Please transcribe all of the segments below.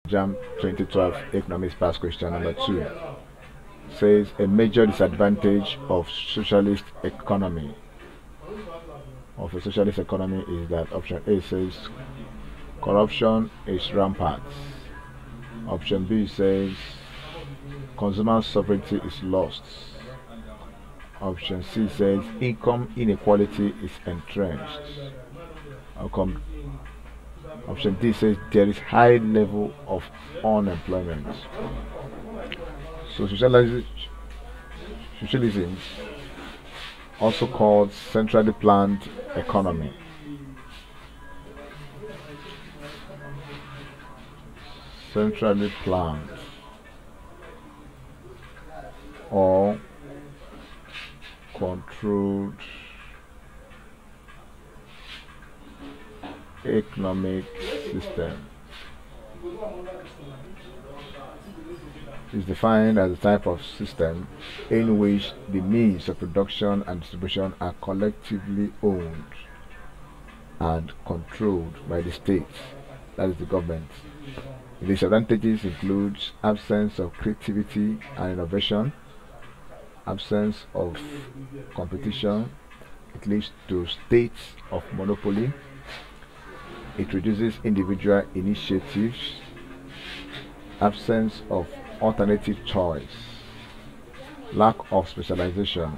Jamb 2012 economics past question number 2 says a major disadvantage of socialist economy is that option A says corruption is rampant. Option B says consumer sovereignty is lost. Option C says income inequality is entrenched. Option D says there is high level of unemployment. So socialism, also called centrally planned economy, centrally planned or controlled economic system is defined as a type of system in which the means of production and distribution are collectively owned and controlled by the state, that is the government. The disadvantages include absence of creativity and innovation, absence of competition, it leads to states of monopoly, it reduces individual initiatives, absence of alternative choice, lack of specialization,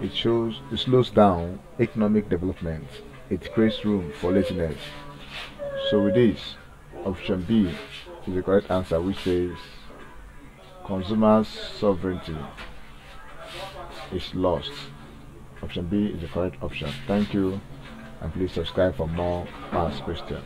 it slows down economic development, it creates room for laziness. So with this, option B is the correct answer, which says consumer sovereignty is lost. Option B is the correct option. Thank you, and please subscribe for more past questions.